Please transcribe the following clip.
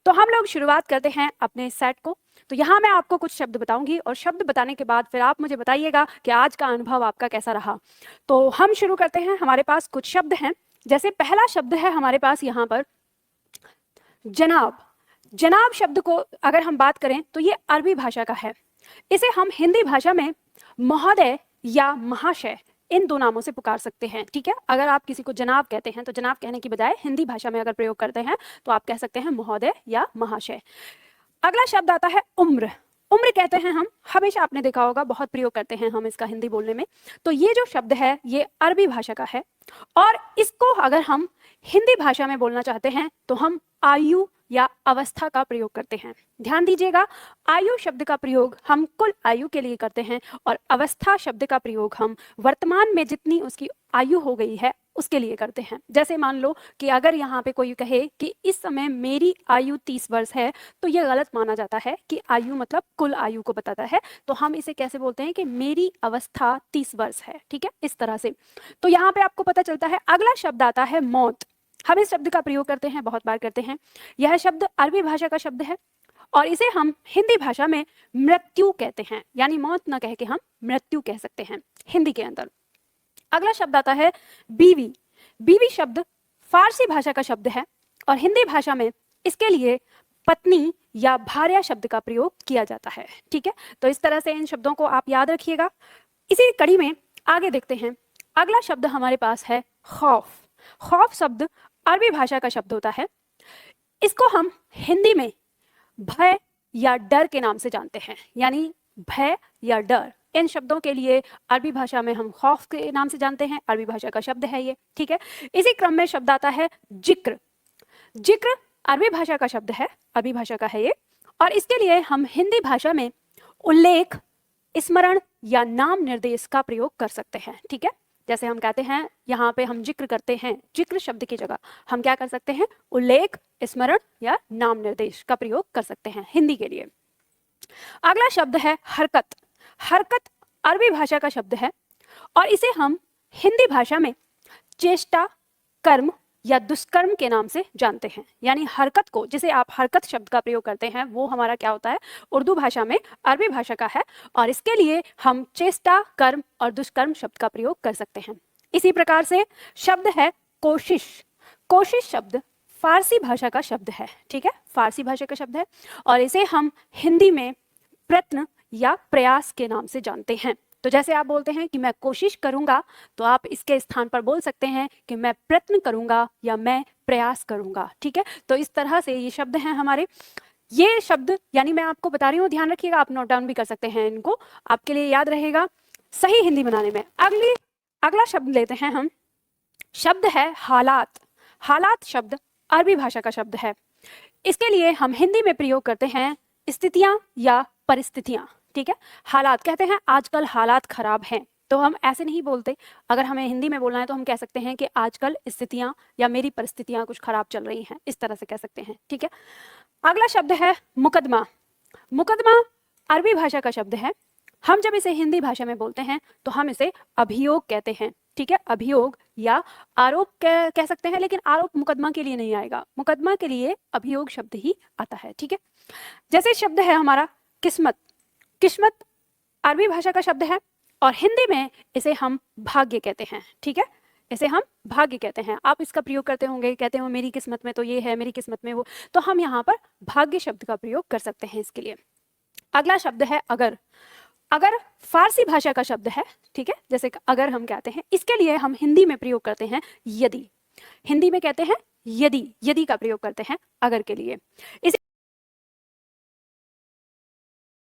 तो हम लोग शुरुआत करते हैं अपने सेट को। तो यहाँ मैं आपको कुछ शब्द बताऊंगी और शब्द बताने के बाद फिर आप मुझे बताइएगा कि आज का अनुभव आपका कैसा रहा। तो हम शुरू करते हैं। हमारे पास कुछ शब्द हैं। जैसे पहला शब्द है हमारे पास यहाँ पर जनाब। जनाब शब्द को अगर हम बात करें तो ये अरबी भाषा का है। इसे हम हिंदी भाषा में महोदय या महाशय इन दो नामों से पुकार सकते हैं। ठीक है, अगर आप किसी को जनाब कहते हैं तो जनाब कहने की बजाय हिंदी भाषा में अगर प्रयोग करते हैं तो आप कह सकते हैं महोदय या महाशय। अगला शब्द आता है उम्र। उम्र कहते हैं हम, हमेशा आपने देखा होगा बहुत प्रयोग करते हैं हम इसका हिंदी बोलने में। तो ये जो शब्द है ये अरबी भाषा का है और इसको अगर हम हिंदी भाषा में बोलना चाहते हैं तो हम आयु या अवस्था का प्रयोग करते हैं। ध्यान दीजिएगा, आयु शब्द का प्रयोग हम कुल आयु के लिए करते हैं और अवस्था शब्द का प्रयोग हम वर्तमान में जितनी उसकी आयु हो गई है उसके लिए करते हैं। जैसे मान लो कि अगर यहाँ पे कोई कहे कि इस समय मेरी आयु 30 वर्ष है तो यह गलत माना जाता है कि आयु मतलब कुल आयु को बताता है। तो हम इसे कैसे बोलते हैं कि मेरी अवस्था 30 वर्ष है। ठीक है, इस तरह से। तो यहाँ पे आपको पता चलता है। अगला शब्द आता है मौत। हम इस शब्द का प्रयोग करते हैं, बहुत बार करते हैं। यह शब्द अरबी भाषा का शब्द है और इसे हम हिंदी भाषा में मृत्यु कहते हैं, यानी मौत न कह के हम मृत्यु कह सकते हैं हिंदी के अंदर। अगला शब्द आता है बीवी। बीवी शब्द फारसी भाषा का शब्द है और हिंदी भाषा में इसके लिए पत्नी या भार्या शब्द का प्रयोग किया जाता है। ठीक है, तो इस तरह से इन शब्दों को आप याद रखिएगा। इसी कड़ी में आगे देखते हैं। अगला शब्द हमारे पास है खौफ। खौफ शब्द अरबी भाषा का शब्द होता है। इसको हम हिंदी में भय या डर के नाम से जानते हैं, यानी भय या डर। इन शब्दों के लिए अरबी भाषा में हम खौफ के नाम से जानते हैं। अरबी भाषा का शब्द है ये। ठीक है, इसी क्रम में शब्द आता है जिक्र। जिक्र अरबी भाषा का शब्द है, अरबी भाषा का है ये, और इसके लिए हम हिंदी भाषा में उल्लेख, स्मरण या नाम निर्देश का प्रयोग कर सकते हैं। ठीक है, जैसे हम कहते हैं यहाँ पे हम जिक्र करते हैं, जिक्र शब्द की जगह हम क्या कर सकते हैं, उल्लेख, स्मरण या नाम निर्देश का प्रयोग कर सकते हैं हिंदी के लिए। अगला शब्द है हरकत। हरकत अरबी भाषा का शब्द है और इसे हम हिंदी भाषा में चेष्टा, कर्म या दुष्कर्म के नाम से जानते हैं। यानी हरकत को, जिसे आप हरकत शब्द का प्रयोग करते हैं, वो हमारा क्या होता है, उर्दू भाषा में अरबी भाषा का है और इसके लिए हम चेष्टा, कर्म और दुष्कर्म शब्द का प्रयोग कर सकते हैं। इसी प्रकार से शब्द है कोशिश। कोशिश शब्द फारसी भाषा का शब्द है। ठीक है, फारसी भाषा का शब्द है और इसे हम हिंदी में प्रयत्न या प्रयास के नाम से जानते हैं। तो जैसे आप बोलते हैं कि मैं कोशिश करूंगा, तो आप इसके स्थान पर बोल सकते हैं कि मैं प्रयत्न करूंगा या मैं प्रयास करूंगा। ठीक है, तो इस तरह से ये शब्द हैं हमारे। ये शब्द यानी मैं आपको बता रही हूँ, ध्यान रखिएगा, आप नोट डाउन भी कर सकते हैं, इनको आपके लिए याद रहेगा सही हिंदी बनाने में। अगला शब्द लेते हैं हम। शब्द है हालात। हालात शब्द अरबी भाषा का शब्द है। इसके लिए हम हिंदी में प्रयोग करते हैं स्थितियां या परिस्थितियां। ठीक है, हालात कहते हैं आजकल हालात खराब हैं, तो हम ऐसे नहीं बोलते। अगर हमें हिंदी में बोलना है तो हम कह सकते हैं कि आजकल स्थितियां या मेरी परिस्थितियां कुछ खराब चल रही हैं, इस तरह से कह सकते हैं। ठीक है, अगला शब्द है मुकदमा। मुकदमा अरबी भाषा का शब्द है। हम जब इसे हिंदी भाषा में बोलते हैं तो हम इसे अभियोग कहते हैं। ठीक है, अभियोग या आरोप कह सकते हैं, लेकिन आरोप मुकदमा के लिए नहीं आएगा, मुकदमा के लिए अभियोग शब्द ही आता है। ठीक है, जैसे शब्द है हमारा किस्मत। किस्मत अरबी भाषा का शब्द है और हिंदी में इसे हम भाग्य कहते हैं। ठीक है, इसे हम भाग्य कहते हैं। आप इसका प्रयोग करते होंगे, कहते हो मेरी किस्मत में तो ये है, मेरी किस्मत में वो, तो हम यहाँ पर भाग्य शब्द का प्रयोग कर सकते हैं इसके लिए। अगला शब्द है अगर। अगर फारसी भाषा का शब्द है। ठीक है, जैसे अगर हम कहते हैं, इसके लिए हम हिंदी में प्रयोग करते हैं यदि। हिंदी में कहते हैं यदि, यदि का प्रयोग करते हैं अगर के लिए। इस